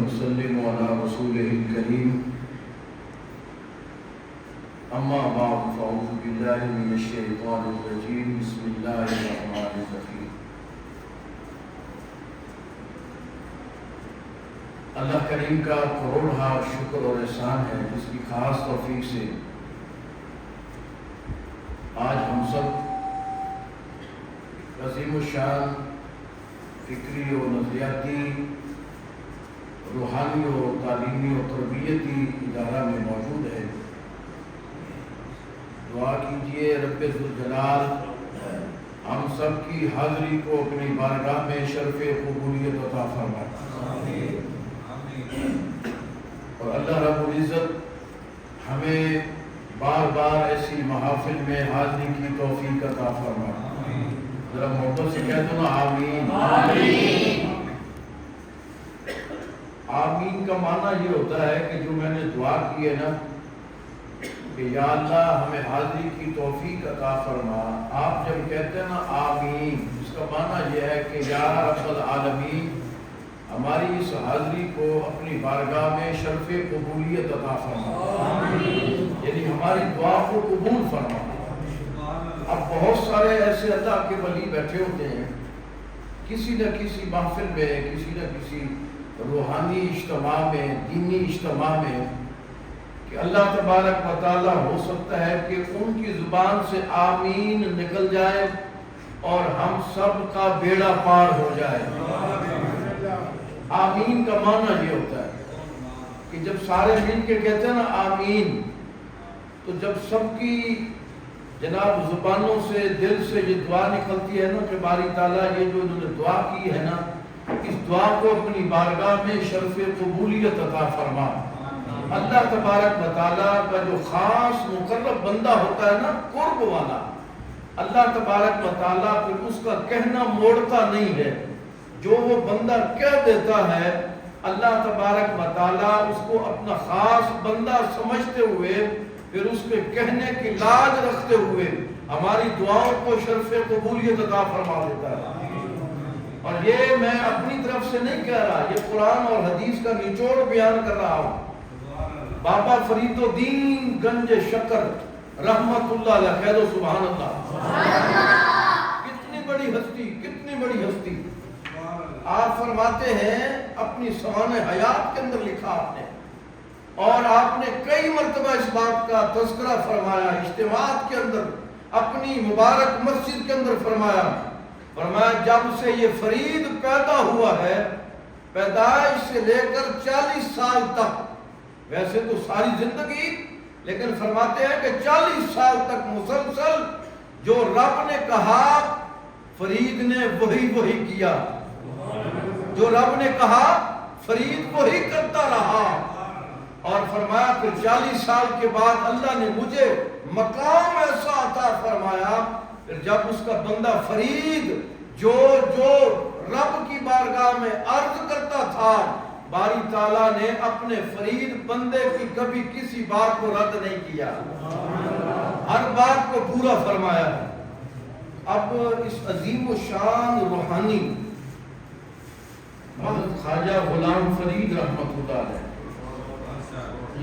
ونسلم على رسوله الكريم أما بعد فأعوذ بالله من الشيطان الرجيم بسم الله الرحمن الرحيم اللہ کریم کا کروڑہا شکر اور احسان ہے جس کی خاص توفیق سے آج ہم سب عظیم الشان فکری و نظریاتی روحانی و تعلیمی و تربیتی ادارہ میں موجود ہے۔ دعا کیجئے رب ذوالجلال ہم سب کی حاضری کو اپنی بارگاہ میں شرف قبولیت عطا فرمائے، اور اللہ رب العزت ہمیں بار بار ایسی محافل میں حاضری کی توفیق عطا فرمائے۔ ذرا محبت سے کہہ دو نا آمین۔ آمین کا معنی یہ ہوتا ہے کہ جو میں نے دعا کی ہے نا کہ یا اللہ ہمیں حاضری کی توفیق عطا فرما، آپ جب کہتے ہیں نا آمین، اس کا معنی یہ ہے کہ یا رب العالمین ہماری اس حاضری کو اپنی بارگاہ میں شرف قبولیت عطا فرما، یعنی ہماری دعا کو قبول فرما۔ اب بہت سارے ایسے اللہ کے ولی بیٹھے ہوتے ہیں کسی نہ کسی محفل میں، کسی نہ کسی روحانی اجتماع میں، دینی اجتماع میں، کہ اللہ تبارک و تعالی ہو سکتا ہے کہ ان کی زبان سے آمین نکل جائے اور ہم سب کا بیڑا پار ہو جائے۔ آمین کا معنی یہ ہوتا ہے کہ جب سارے مل کے کہتے ہیں نا آمین، تو جب سب کی جناب زبانوں سے دل سے یہ دعا نکلتی ہے نا کہ باری تعالیٰ یہ جو انہوں نے دعا کی ہے نا، اس دعا کو اپنی بارگاہ میں شرف قبولیت عطا فرما۔ اللہ تبارک و تعالیٰ کا جو خاص مقرب بندہ ہوتا ہے نا، قرب والا، اللہ تبارک و تعالیٰ پھر اس کا کہنا موڑتا نہیں ہے۔ جو وہ بندہ کہہ دیتا ہے اللہ تبارک و تعالیٰ اس کو اپنا خاص بندہ سمجھتے ہوئے پھر اس کے کہنے کی لاج رکھتے ہوئے ہماری دعاؤں کو شرف قبولیت عطا فرما دیتا ہے۔ اور یہ میں اپنی طرف سے نہیں کہہ رہا، یہ قرآن اور حدیث کا نچوڑ بیان کر رہا ہوں۔ بابا فرید الدین گنج شکر رحمت اللہ علیہ، کہہ دو سبحان اللہ۔ کتنی بڑی ہستی، کتنی بڑی ہستی۔ آپ فرماتے ہیں اپنی سوانح حیات کے اندر لکھا آپ نے، اور آپ نے کئی مرتبہ اس بات کا تذکرہ فرمایا، اجتماعات کے اندر اپنی مبارک مسجد کے اندر فرمایا جب سے یہ فرید پیدا ہوا ہے، پیدائش سے لے کر 40 سال تک، ویسے تو ساری زندگی، لیکن فرماتے ہیں کہ 40 سال تک مسلسل جو رب نے کہا فرید نے وہی کیا، جو رب نے کہا فرید وہی کرتا رہا۔ اور فرمایا پھر 40 سال کے بعد اللہ نے مجھے مقام ایسا عطا فرمایا، پھر جب اس کا بندہ فرید جو رب کی بارگاہ میں عرض کرتا تھا، باری تعالیٰ نے اپنے فرید بندے کی کبھی کسی بات کو رد نہیں کیا، ہر بات کو پورا فرمایا۔ اب اس عظیم و شان روحانی حضرت خواجہ غلام فرید رحمت اللہ علیہ،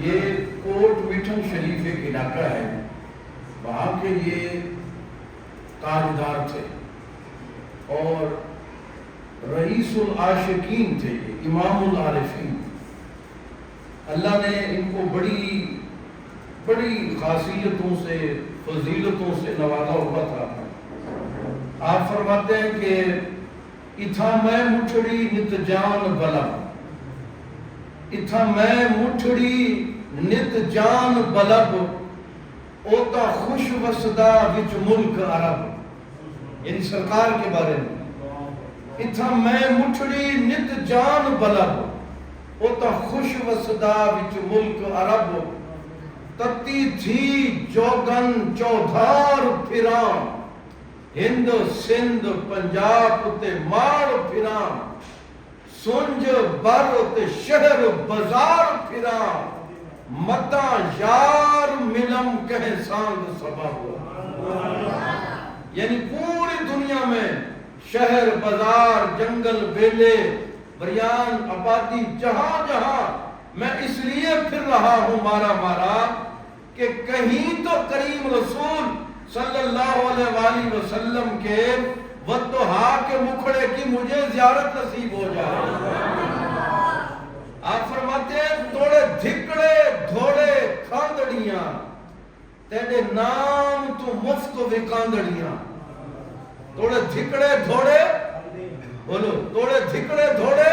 یہ کوٹ مٹھن شریف ایک علاقہ ہے، وہاں کے یہ تاجدار تھے اور رئیس العاشقین تھے، امام العارفین۔ اللہ نے ان کو بڑی بڑی خاصیتوں سے، فضیلتوں سے نوازا ہوا تھا۔ آپ فرماتے ہیں کہ اتھا میں مٹھڑی نت جان بلب، اتھا میں مٹھڑی نت جان بلب، اوتا خوش وسدا وچ ملک عرب، یعنی سرکار کے بارے میں، اتھا میں مٹھڑی نت جان بلب، اوتا خوش وسدا وچ ملک عرب، تتی تھی جوگن چودھار پھران، ہند سندھ پنجاب تے مار پھران، سنج بر تے شہر بازار پھران، متا یار ملم کہیں سانگ سبب۔ یعنی پوری دنیا میں شہر بازار جنگل بیلے بریان آبادی جہاں جہاں میں اس لیے پھر رہا ہوں مارا کہ کہیں تو کریم رسول صلی اللہ علیہ وآلہ وسلم کے ودہا کے مکھڑے کی مجھے زیارت نصیب ہو جائے۔ آپ فرماتے ہیں توڑے دھکڑے دھوڑے کھاندڑیاں تیرے نام تو مفت وکاندڑیاں۔ توڑے دھکڑے دھوڑے بولو، توڑے دھکڑے دھوڑے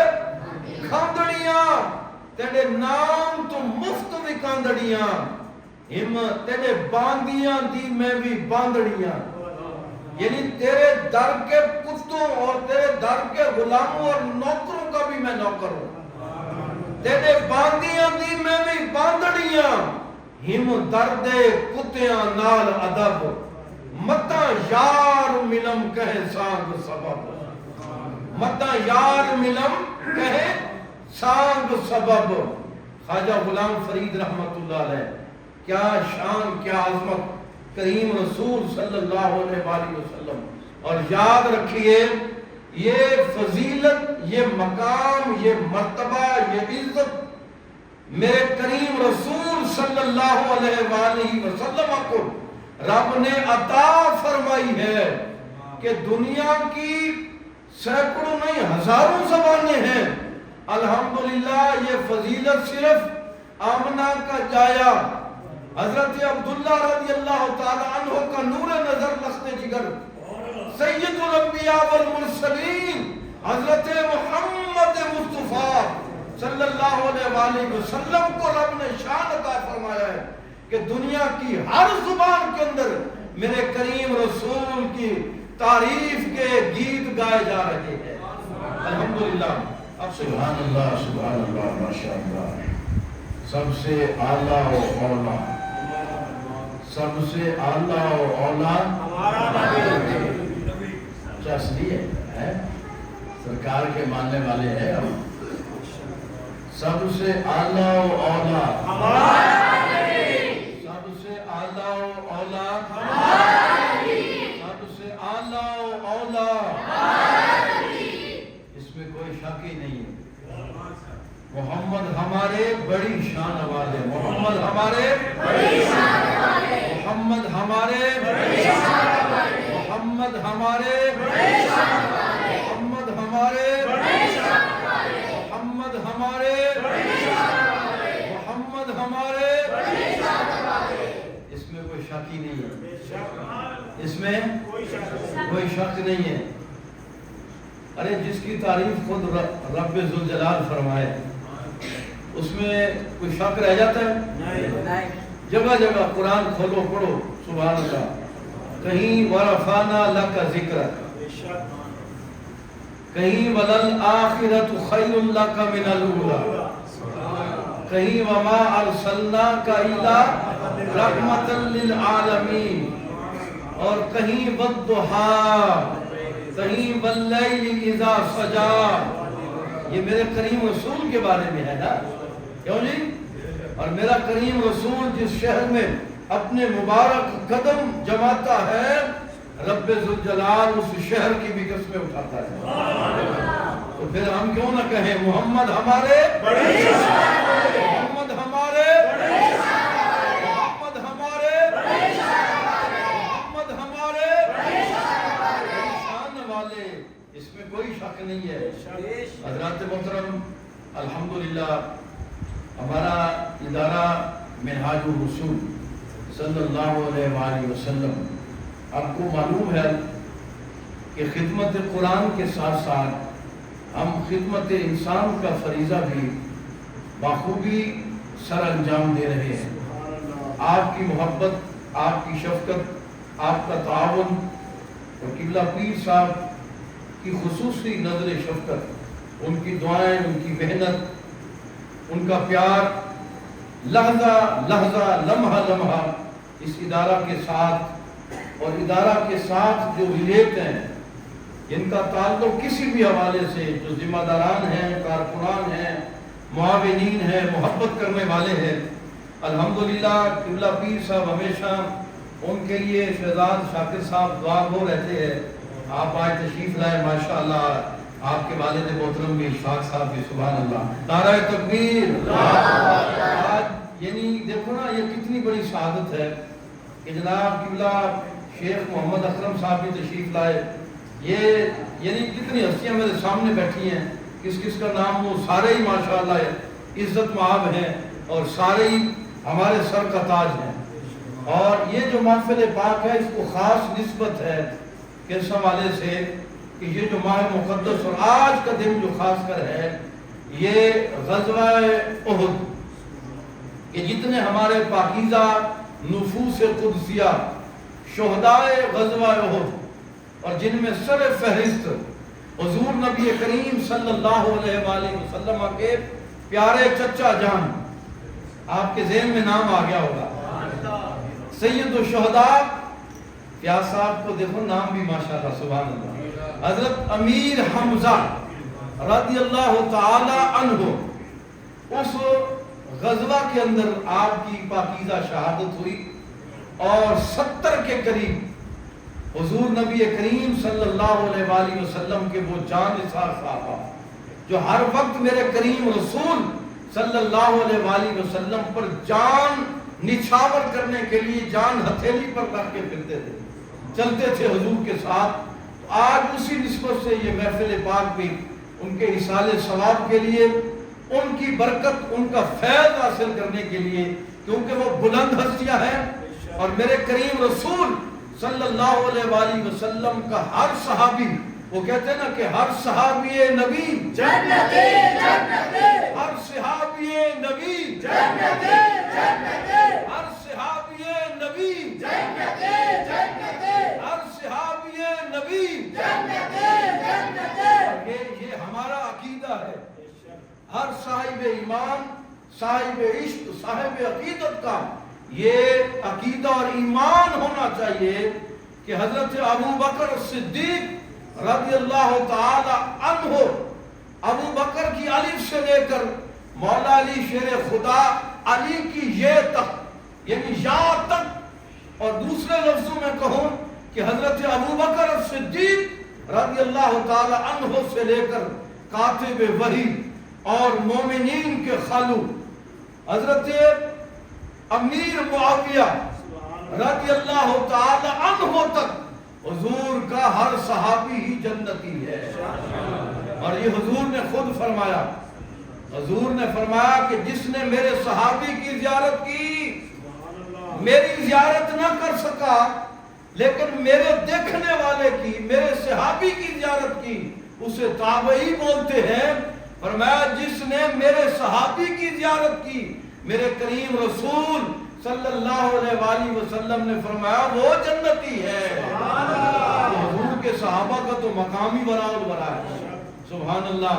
کھاندڑیاں تیرے نام تو مفت وکاندڑیاں۔ ہم تیرے باندیاں دی میں بھی باندڑیاں، یعنی تیرے در کے کتوں اور تیرے در کے غلاموں اور نوکروں کا بھی میں نوکر ہوں۔ تیرے باندیاں دی میں بھی باندڑیاں، ہم درد کتیاں نال ادب، متا یار ملم کہے سانگ سبب، متا یار ملم کہے سانگ سبب۔ خواجہ غلام فرید رحمت اللہ علیہ، کیا شان کیا عظمت کریم رسول صلی اللہ علیہ وآلہ وسلم۔ اور یاد رکھیے یہ فضیلت، یہ مقام، یہ مرتبہ، یہ عزت میرے کریم رسول صلی اللہ علیہ وآلہ وسلم کو رب نے عطا فرمائی ہے کہ دنیا کی سینکڑوں نہیں ہزاروں زبانیں ہیں، الحمدللہ یہ فضیلت صرف آمنہ کا جایا حضرت عبداللہ رضی اللہ تعالی عنہ کا نور نظر لخت جگر سید الانبیاء والمرسلین حضرت محمد مصطفیٰ صلی اللہ علیہ وآلہ وسلم کو رب نے شان عطا فرمایا ہے کہ دنیا کی ہر زبان کے اندر میرے کریم رسول کی تعریف کے گیت گائے جا رہے ہیں۔ الحمدللہ۔ اب سبحان اللہ ماشاءاللہ۔ سب سے اعلیٰ و اولا، سب سے اعلیٰ و اولا چسلی ہے، سرکار کے ماننے والے ہیں ہم۔ سب سے اعلیٰ و اولا، سب سے اعلیٰ و اولا، سب سے اعلیٰ و اولا، اس میں کوئی شک ہی نہیں ہے۔ محمد ہمارے بڑی شان والے، محمد ہمارے بڑی شان والے، محمد ہمارے بڑی شان والے، محمد ہمارے بڑی شان والے، محمد ہمارے بڑی شان والے، محمد ہمارے بڑی شان والے، محمد ہمارے بڑی شان والے۔ اس میں کوئی شک ہی نہیں ہے، اس میں کوئی شک نہیں ہے۔ ارے جس کی تعریف خود رب ذوالجلال فرمائے اس میں کوئی شک رہ جاتا ہے؟ جگہ جگہ قرآن کھولو پڑھو سبحان اللہ، کہیں ورفعنا لک ذکرک، کہیں وللآخرۃ خیر لک من الاولی، کہیں وما ارسلناک الا رحمۃ للعالمین، اور کہیں والضحیٰ، کہیں واللیل اذا سجی۔ یہ میرے کریم رسول کے بارے میں ہے نا، کیوں جی؟ اور میرا کریم رسول جس شہر میں اپنے مبارک قدم جماتا ہے رب ذوالجلال اس شہر کی بھی قسمیں اٹھاتا ہے۔ تو پھر ہم کیوں نہ کہیں محمد ہمارے بڑی شان والے، محمد ہمارے بڑی شان والے، محمد ہمارے بڑی شان والے، محمد ہمارے بڑی شان والے، شان والے۔ اس میں کوئی شک نہیں ہے۔ حضرات محترم، الحمدللہ ہمارا ادارہ منہاج الرسول صلی اللہ علیہ وآلہ وسلم، آپ کو معلوم ہے کہ خدمت قرآن کے ساتھ ساتھ ہم خدمت انسان کا فریضہ بھی بخوبی سر انجام دے رہے ہیں۔ آپ کی محبت، آپ کی شفقت، آپ کا تعاون اور قبلہ پیر صاحب کی خصوصی نظر شفقت، ان کی دعائیں، ان کی محنت، ان کا پیار لحظہ لحظہ لمحہ لمحہ اس ادارہ کے ساتھ اور ادارہ کے ساتھ جو ریلیٹ ہیں، جن کا تعلق کسی بھی حوالے سے، جو ذمہ داران ہیں، کارکنان ہیں، معاونین ہیں، محبت کرنے والے ہیں، الحمدللہ قبلہ پیر صاحب ہمیشہ ان کے لیے شہزاد شاکر صاحب دعا گو رہتے ہیں۔ آپ آج تشریف لائے، ماشاءاللہ آپ کے والد محترم بھی اشفاق صاحب بھی، سبحان اللہ، نعرہ تکبیر۔ آج یعنی دیکھو نا یہ کتنی بڑی سعادت ہے کہ جناب قبلہ شیخ محمد اکرم صاحب بھی تشریف لائے۔ یہ یعنی کتنی ہستیاں میرے سامنے بیٹھی ہیں، کس کس کا نام وہ سارے ہی ماشاءاللہ عزت مآب ہیں اور سارے ہی ہمارے سر کا تاج ہیں۔ اور یہ جو محفل پاک ہے اس کو خاص نسبت ہے کس حوالے سے کہ یہ جو ماہ مقدس اور آج کا دن جو خاص کر ہے یہ غزوہ احد، کہ جتنے ہمارے پاکیزہ نفوس قدسیہ شہدائے غزوہ احد اور جن میں سر فہرست حضور نبی کریم صلی اللہ علیہ وآلہ وسلم کے پیارے چچا جان، آپ کے ذہن میں نام آ گیا ہوگا، سید الشہداء، پیاز صاحب کو دیکھو نام بھی ماشاءاللہ سبحان اللہ، حضرت امیر حمزہ رضی اللہ تعالی عنہ، اس غزوہ کے اندر آپ کی پاکیزہ شہادت ہوئی اور 70 کے قریب حضور نبی کریم صلی اللہ علیہ وآلہ وسلم کے وہ جان نثار صحابہ جو ہر وقت میرے کریم رسول صلی اللہ علیہ وآلہ وسلم پر جان نچھاور کرنے کے لیے جان ہتھیلی پر رکھ کے پھرتے تھے، چلتے تھے حضور کے ساتھ۔ تو آج اسی نسبت سے یہ محفل پاک بھی ان کے اصال ثواب کے لیے، ان کی برکت، ان کا فیض حاصل کرنے کے لیے، کیونکہ وہ بلند ہستیاں ہیں اور میرے کریم رسول صلی اللہ علیہ وآلہ وسلم کا ہر صحابی، وہ کہتے ہیں نا کہ ہر صحابی نبی جنتی جنتی، ہر صحابی نبی جنتی جنتی، ہر صحابی نبی جنتی جنتی، ہر صحابی نبی جنتی جنتی۔ یہ ہمارا عقیدہ ہے، ہر صاحب ایمان، صاحب عشق، صاحب عقیدت کا یہ عقیدہ اور ایمان ہونا چاہیے کہ حضرت ابو بکر صدیق رضی اللہ تعالی عنہ، ابو بکر کی الف سے لے کر مولا علی شیر خدا علی کی یہ تک، یعنی یا تک، اور دوسرے لفظوں میں کہوں کہ حضرت ابو بکر صدیق رضی اللہ تعالی عنہ سے لے کر کاتب وحی اور مومنین کے خالو حضرت امیر معاویہ رضی اللہ تعالی عنہ تک حضور کا ہر صحابی ہی جنتی ہے۔ اور یہ حضور نے خود فرمایا، حضور نے فرمایا کہ جس نے میرے صحابی کی زیارت کی، میری زیارت نہ کر سکا لیکن میرے دیکھنے والے کی، میرے صحابی کی زیارت کی، اسے تابعی بولتے ہیں۔ فرمایا جس نے میرے صحابی کی زیارت کی، میرے کریم رسول صلی اللہ علیہ وآلہ وسلم نے فرمایا وہ جنتی ہے۔ حضور کے صحابہ کا تو مقام ہی وراء الورا ہے، سبحان اللہ۔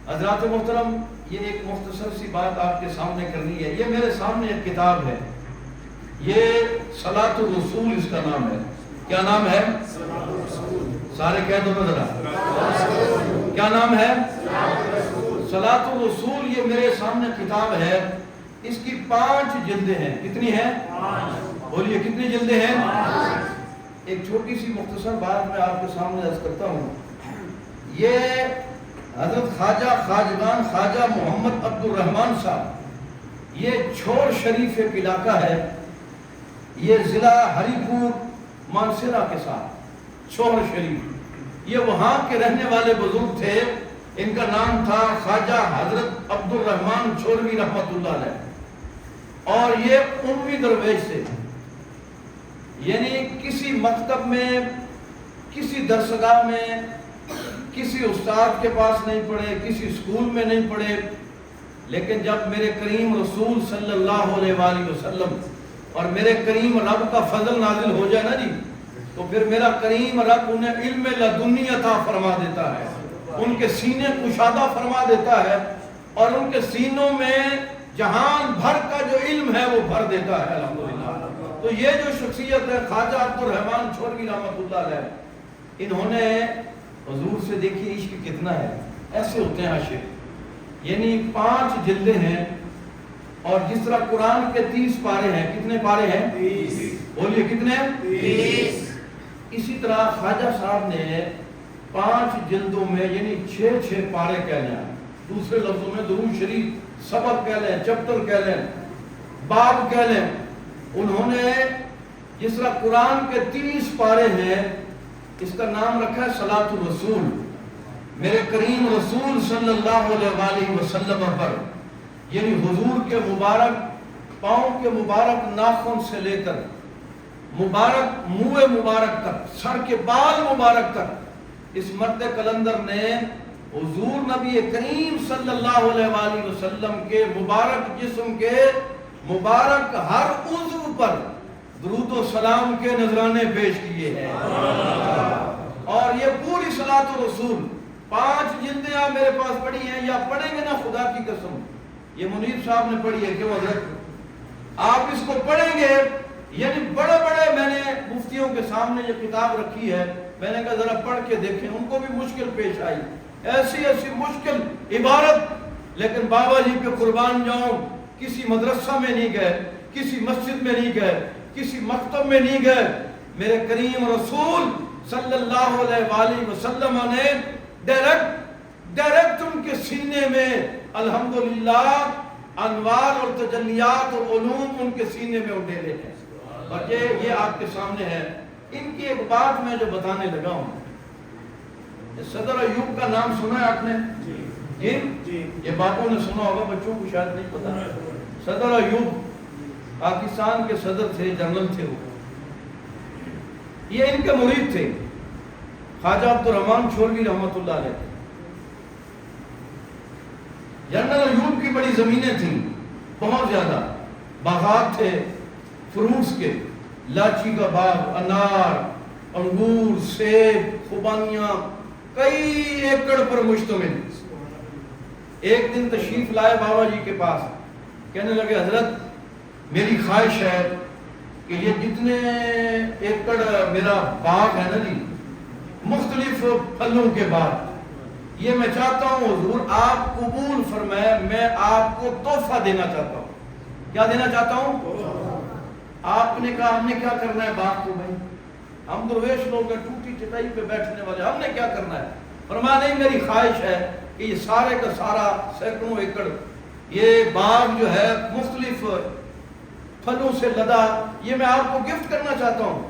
حضرات محترم، یہ ایک مختصر سی بات آپ کے سامنے کرنی ہے۔ یہ میرے سامنے ایک کتاب ہے، یہ صلاۃ الرسول اس کا نام ہے۔ کیا نام ہے؟ سارے کہہ دو ذرا، کیا نام ہے؟ صلاۃ الرسول۔ یہ میرے سامنے کتاب ہے، اس کی 5 جلدیں ہیں۔ کتنی ہیں؟ بولیے کتنی جلدیں ہیں؟ ایک چھوٹی سی مختصر بات میں آپ کے سامنے عرض کرتا ہوں۔ یہ حضرت خواجہ خواجگان خواجہ محمد عبد الرحمن صاحب، یہ چھوڑ شریف ایک علاقہ ہے، یہ ضلع ہری پور مانسرا کے ساتھ، چھوڑ شریف، یہ وہاں کے رہنے والے بزرگ تھے۔ ان کا نام تھا خواجہ حضرت عبد الرحمن چھوڑوی رحمت اللہ علیہ، اور یہ عموی درویش سے، یعنی کسی مکتب میں، کسی درسگاہ میں، کسی استاد کے پاس نہیں پڑھے، کسی اسکول میں نہیں پڑھے، لیکن جب میرے کریم رسول صلی اللہ علیہ وآلہ وسلم اور میرے کریم رب کا فضل نازل ہو جائے نا جی، تو پھر میرا کریم رب انہیں علم لدنی عطا فرما دیتا ہے، ان کے سینے کشادہ فرما دیتا ہے، اور ان کے سینوں میں جہان بھر کا جو علم ہے وہ بھر دیتا ہے الحمدللہ۔ تو یہ جو شخصیت ہے خواجہ عبد الرحمن چھوڑوی رحمت اللہ علیہ، انہوں نے حضور سے دیکھی عشق کتنا ہے، ایسے ہوتے ہیں عاشق، یعنی 5 جلدیں ہیں، اور جس طرح قرآن کے 30 پارے ہیں، کتنے پارے ہیں؟ 30۔ بولیے کتنے؟ 30۔ اسی طرح خواجہ صاحب نے 5 جلدوں میں یعنی 6 پارے کہہ لیں، دوسرے لفظوں میں درود شریف سبق کہہ لیں، چپٹر کہہ لیں، باب کہہ لیں۔ انہوں نے جس طرح قرآن کے 30 پارے ہیں، اس کا نام رکھا ہے صلاۃ الرسول، میرے کریم رسول صلی اللہ علیہ وآلہ وسلم پر، یعنی حضور کے مبارک پاؤں کے مبارک ناخن سے لے کر مبارک منہ مبارک تک، سر کے بال مبارک تک، اس مرد کلندر نے حضور نبی کریم صلی اللہ علیہ وآلہ وسلم کے مبارک جسم کے مبارک ہر عضو پر درود و سلام کے نذرانے پیش کیے ہیں۔ اور یہ پوری صلاۃ الرسول 5 جلدیں آپ میرے پاس پڑھی ہیں، یا پڑھیں گے نا خدا کی قسم، یہ منیر صاحب نے پڑھی ہے، کیوں حضرت آپ اس کو پڑھیں گے، یعنی بڑے بڑے میں نے مفتیوں کے سامنے یہ کتاب رکھی ہے، میں نے کہا ذرا پڑھ کے دیکھیں، ان کو بھی مشکل پیش آئی، ایسی مشکل عبارت، لیکن بابا جی پہ قربان جاؤں، کسی مدرسہ میں نہیں گئے، کسی مسجد میں نہیں گئے، کسی مکتب میں نہیں گئے، میرے کریم رسول صلی اللہ علیہ وآلہ وسلم نے ڈائریکٹ ان کے سینے میں الحمدللہ انوار اور تجلیات اور علوم ان کے سینے میں اڈیلے ہیں۔ اور یہ آپ کے سامنے ہے۔ ان کی ایک بات میں جو بتانے لگا ہوں، صدر ایوب کا نام سنا ہے آپ نے؟ جی یہ باپوں نے سنا ہوگا، بچوں کو شاید نہیں پتا۔ صدر ایوب پاکستان کے صدر تھے، جنرل تھے وہ، یہ ان کے مرید تھے، خواجہ عبدالرحمن چھولوی رحمۃ اللہ علیہ۔ جنرل ایوب کی بڑی زمینیں تھیں، بہت زیادہ باغات تھے فروٹس کے، لاچی کا باغ، انار، انگور، سیب، خوبانیاں کئی ایکڑ پر مشتمل۔ ایک دن تشریف لائے بابا جی کے پاس، کہنے لگے حضرت میری خواہش ہے کہ یہ جتنے ایکڑ میرا باغ ہے نا جی، مختلف پھلوں کے بعد، یہ میں چاہتا ہوں حضور آپ قبول فرمائے، میں آپ کو تحفہ دینا چاہتا ہوں۔ کیا دینا چاہتا ہوں؟ آپ نے کہا ہم نے کیا کرنا ہے باغ کو؟ بھائی ہم درویش لوگ ہیں، ٹوٹی چٹائی پہ بیٹھنے والے، ہم نے کیا کرنا ہے؟ فرمایا نہیں، میری خواہش ہے کہ یہ سارے کا سارا سینکڑوں ایکڑ یہ باغ جو ہے مختلف پھلوں سے لدا، یہ میں آپ کو گفٹ کرنا چاہتا ہوں۔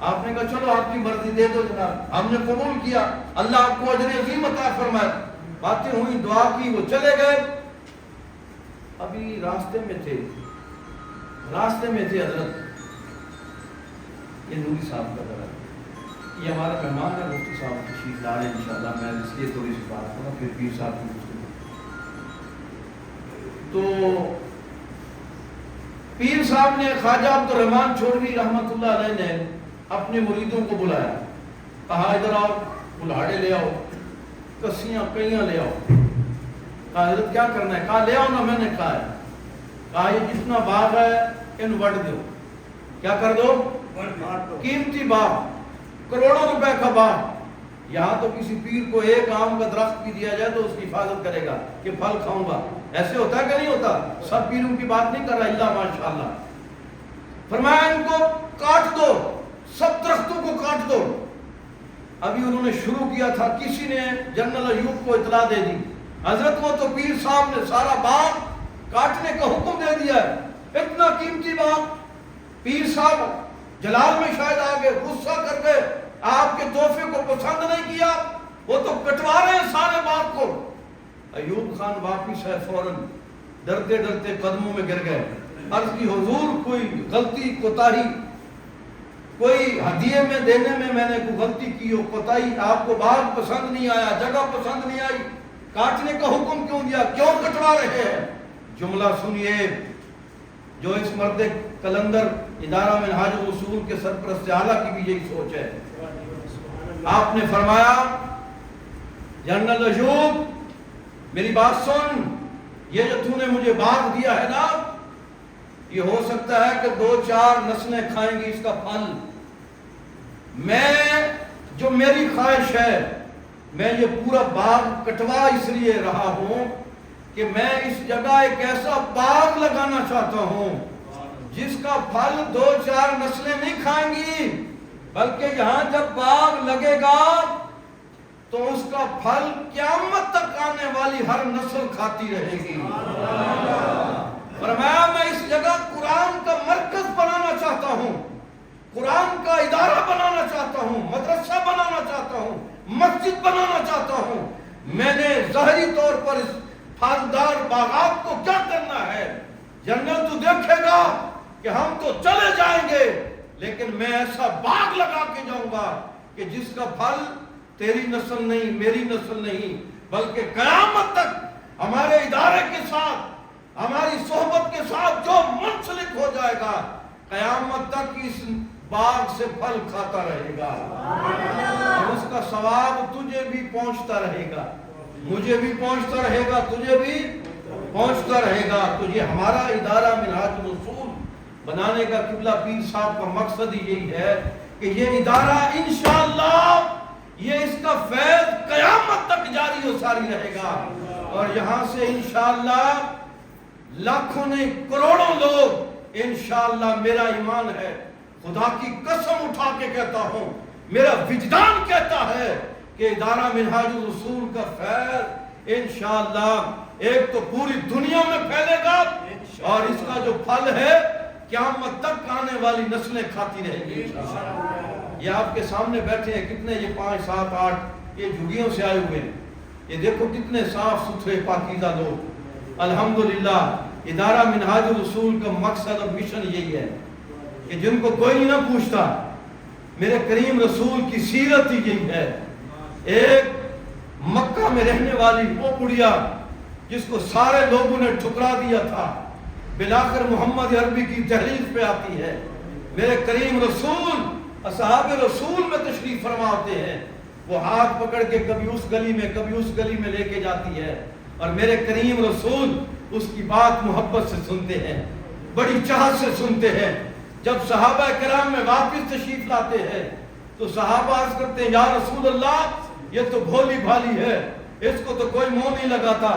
آپ نے کہا چلو آپ کی مرضی، دے دو جناب۔ ہم نے قبول کیا، اللہ آپ کو اجر عظیم عطا فرمائے۔ باتیں ہوئی، دعا کی، وہ چلے گئے۔ ابھی راستے میں تھے حضرت، یہ نوری صاحب کا ذرا، یہ ہمارا مہمان ہے، مفتی صاحب تشریف لا رہے ہیں انشاءاللہ، میں اس لیے تھوڑی سی بات کروں، پھر پیر صاحب کی گفتگو۔ تو پیر صاحب نے خواجہ عبدالرحمن چھولوی رحمۃ اللہ علیہ نے اپنے مریدوں کو بلایا، کہا ادھر آؤ، کلہاڑے لے آؤ، کسیاں کئیاں لے آؤ۔ کہا حضرت کیا کرنا ہے؟ کہا لے آؤ نا، میں نے کہا ہے۔ کہا یہ جتنا باغ ہے ان وڈ دو۔ کیا کر دو؟ قیمتی باغ، کروڑوں روپے کا باغ۔ یہاں تو کسی پیر کو ایک آم کا درخت بھی دیا جائے تو اس کی حفاظت کرے گا کہ پھل کھاؤں گا، ایسے ہوتا ہے کہ نہیں ہوتا؟ سب پیروں کی بات نہیں کر رہا، اللہ ماشاءاللہ۔ فرمایا ان کو کاٹ دو، سب درختوں کو کاٹ دو۔ ابھی انہوں نے شروع کیا تھا، کسی نے جنرل ایوب کو اطلاع دے دی، حضرت وہ تو پیر صاحب نے سارا باغ کاٹنے کا حکم دے دیا ہے، اتنا قیمتی باغ۔ پیر صاحب جلال میں شاید آگے غصہ کر کے آپ کے تحفے کو پسند نہیں کیا، وہ تو کٹوا رہے ہیں سارے باغ کو۔ ایوب خان واپس ہے، فوراً ڈرتے ڈرتے قدموں میں گر گئے، عرض کی حضور کوئی غلطی کوتاہی، کوئی ہدیے میں دینے میں نے کوئی غلطی کی ہو، کوتاہی، آپ کو باغ پسند نہیں آیا، جگہ پسند نہیں آئی، کاٹنے کا حکم کیوں دیا، کیوں کٹوا رہے ہیں؟ جملہ سنیے جو اس مرد کلندر ادارہ منہاج الاصول کے سرپرست اعلیٰ کی بھی یہی سوچ ہے۔ آپ نے فرمایا جنرل ایوب میری بات سن، یہ جو تو نے مجھے باغ دیا ہے نا، یہ ہو سکتا ہے کہ 2-4 نسلیں کھائیں گی اس کا پھل۔ میں جو میری خواہش ہے، میں یہ پورا باغ کٹوا اس لیے رہا ہوں کہ میں اس جگہ ایک ایسا باغ لگانا چاہتا ہوں جس کا پھل 2-4 نسلیں نہیں کھائیں گی، بلکہ یہاں جب باغ لگے گا تو اس کا پھل قیامت تک آنے والی ہر نسل کھاتی رہے گی۔ فرمایا میں اس جگہ قرآن کا مرکز بنانا چاہتا ہوں، قرآن کا ادارہ بنانا چاہتا ہوں، مدرسہ بنانا چاہتا ہوں، مسجد بنانا چاہتا ہوں۔ میں نے ظاہری طور پر اس پھلدار باغات کو کیا کرنا ہے؟ جنگل تو دیکھے گا کہ ہم تو چلے جائیں گے، لیکن میں ایسا باغ لگا کے جاؤں گا کہ جس کا پھل تیری نسل نہیں، میری نسل نہیں، بلکہ قیامت تک ہمارے ادارے کے ساتھ، ہماری صحبت کے ساتھ جو منسلک ہو جائے گا، قیامت تک اس باغ سے پھل کھاتا رہے گا، اور اس کا ثواب تجھے بھی پہنچتا رہے گا، مجھے بھی پہنچتا رہے گا، تجھے بھی پہنچتا رہے گا۔ تو یہ ہمارا ادارہ منہاج الرسول بنانے کا قبلہ پیر صاحب کا مقصد ہی یہی ہے کہ یہ ادارہ انشاءاللہ یہ اس کا فیض قیامت تک جاری و ساری رہے گا، اور یہاں سے انشاءاللہ لاکھوں نہیں کروڑوں لوگ، انشاءاللہ میرا ایمان ہے، خدا کی قسم اٹھا کے کہتا ہوں، میرا وجدان کہتا ہے کہ ادارہ منہاج الرسول کا فیض انشاءاللہ ایک تو پوری دنیا میں پھیلے گا، اور اس کا جو پھل ہے قیامت تک آنے والی نسلیں کھاتی رہیں گی انشاءاللہ۔ یہ آپ کے سامنے بیٹھے ہیں، کتنے یہ 5 7 8 یہ جھگیوں سے آئے ہوئے ہیں، یہ دیکھو کتنے صاف ستھرے پاکیزہ لوگ۔ الحمدللہ ادارہ منہاج الرسول کا مقصد اور مشن یہی ہے کہ جن کو کوئی نہ پوچھتا، میرے کریم رسول کی سیرت ہی یہی ہے۔ ایک مکہ میں رہنے والی وہ بڑھیا جس کو سارے لوگوں نے ٹھکرا دیا تھا، بلاخر محمد عربی کی دہلیز پہ آتی ہے، میرے کریم رسول اصحاب رسول میں تشریف فرما ہوتے ہیں، وہ ہاتھ پکڑ کے کبھی اس گلی میں کبھی اس گلی میں لے کے جاتی ہے، اور میرے کریم رسول اس کی بات محبت سے سنتے ہیں، بڑی چاہت سے سنتے ہیں۔ جب صحابہ کرام میں واپس تشریف لاتے ہیں تو صحابہ عرض کرتے ہیں، یا رسول اللہ یہ تو بھولی بھالی ہے، اس کو تو کوئی منہ نہیں لگاتا،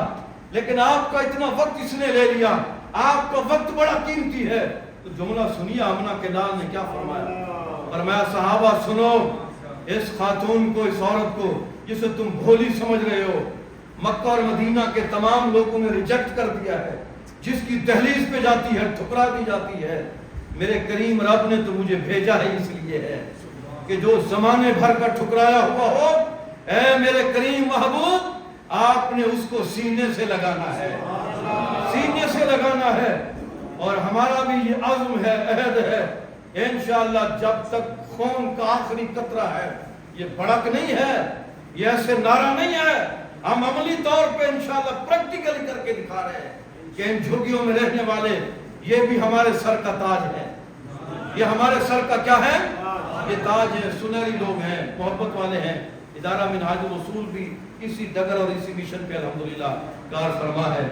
لیکن آپ کا اتنا وقت اس نے لے لیا، آپ کا وقت بڑا قیمتی ہے۔ تو جملہ سنیے آمنہ کے لال نے کیا فرمایا؟ فرمایا صحابہ سنو، اس خاتون کو، اس عورت کو جسے تم بھولی سمجھ رہے ہو، مکہ اور مدینہ کے تمام لوگوں نے ریجیکٹ کر دیا ہے، جس کی دہلیز پہ جاتی ہے ٹھکرا دی جاتی ہے، میرے کریم رب نے تو مجھے بھیجا ہی اس لیے ہے کہ جو زمانے بھر کا ٹھکرایا ہوا ہو، اے میرے کریم محبوب آپ نے اس کو سینے سے لگانا ہے، سینے سے لگانا ہے۔ اور ہمارا بھی یہ عزم ہے، عہد ہے، انشاءاللہ جب تک خون کا آخری قطرہ ہے، یہ بڑک نہیں ہے، یہ ایسے نعرہ نہیں ہے، ہم عملی طور پہ انشاءاللہ پریکٹیکلی کر کے دکھا رہے ہیں کہ ان جھگیوں میں رہنے والے یہ بھی ہمارے سر کا تاج ہے، یہ ہمارے سر کا کیا ہے؟ یہ تاج ہے، سنہری لوگ ہیں، محبت والے ہیں۔ ادارہ منہاج الرسول بھی اسی ڈگر اور اسی مشن پہ الحمدللہ کار فرما ہے۔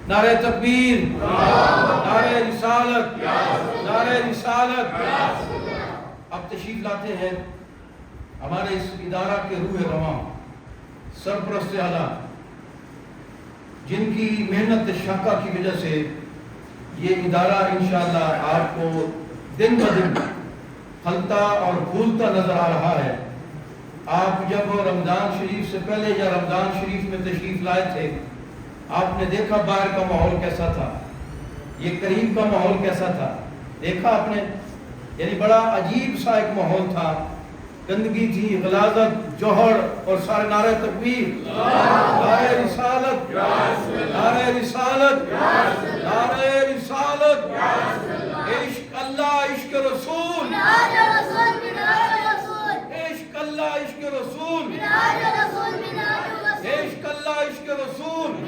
نعرہ تکبیر، نعرہ رسالت، نعرہ رسالت۔ اب تشریف لاتے ہیں ہمارے اس ادارہ کے روح رواں سرپرست اعلیٰ، جن کی محنت شاقہ کی وجہ سے یہ ادارہ انشاءاللہ آپ کو دن بدن پھلتا اور پھولتا نظر آ رہا ہے۔ آپ جب رمضان شریف سے پہلے یا رمضان شریف میں تشریف لائے تھے، آپ نے دیکھا باہر کا ماحول کیسا تھا، یہ قریب کا ماحول کیسا تھا، دیکھا آپ نے، یعنی بڑا عجیب سا ایک ماحول تھا، گندگی تھی، غلاظت، جوہر، اور سارے نعرہ تکبیر، نعرہ رسالت، نعرہ رسالت، نعرہ رسالت، عشق اللہ، عشق رسول، عشق اللہ، عشق رسول، عشق اللہ، عشق رسول،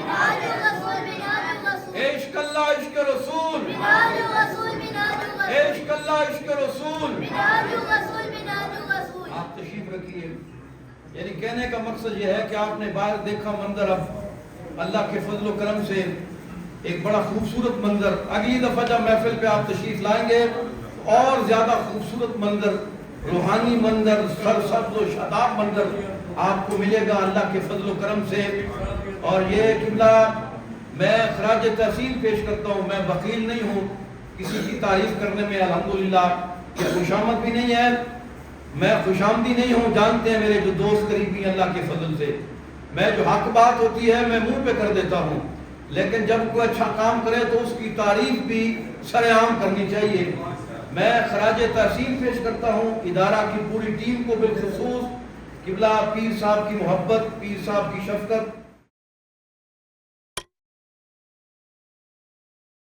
عشق اللہ، عشق رسول، عشق اللہ، عشق رسول۔ آپ تشریف رکھیے، یعنی کہنے کا مقصد یہ ہے کہ آپ نے باہر دیکھا منظر، اب اللہ کے فضل و کرم سے ایک بڑا خوبصورت منظر، اگلی دفعہ جب محفل پہ آپ تشریف لائیں گے اور زیادہ خوبصورت منظر، روحانی منظر، سرسبز و شاداب منظر آپ کو ملے گا اللہ کے فضل و کرم سے۔ اور یہ قبلہ میں خراج تحسین پیش کرتا ہوں، میں بخیل نہیں ہوں کسی کی تعریف کرنے میں، الحمدللہ یہ خوشامد بھی نہیں ہے، میں خوشامدی نہیں ہوں، جانتے ہیں میرے جو دوست قریبی ہیں اللہ کے فضل سے، میں جو حق بات ہوتی ہے میں منہ پہ کر دیتا ہوں، لیکن جب کوئی اچھا کام کرے تو اس کی تعریف بھی سر عام کرنی چاہیے۔ میں خراج تحسین پیش کرتا ہوں ادارہ کی پوری ٹیم کو، بالخصوص قبلہ پیر صاحب کی محبت، پیر صاحب کی شفقت،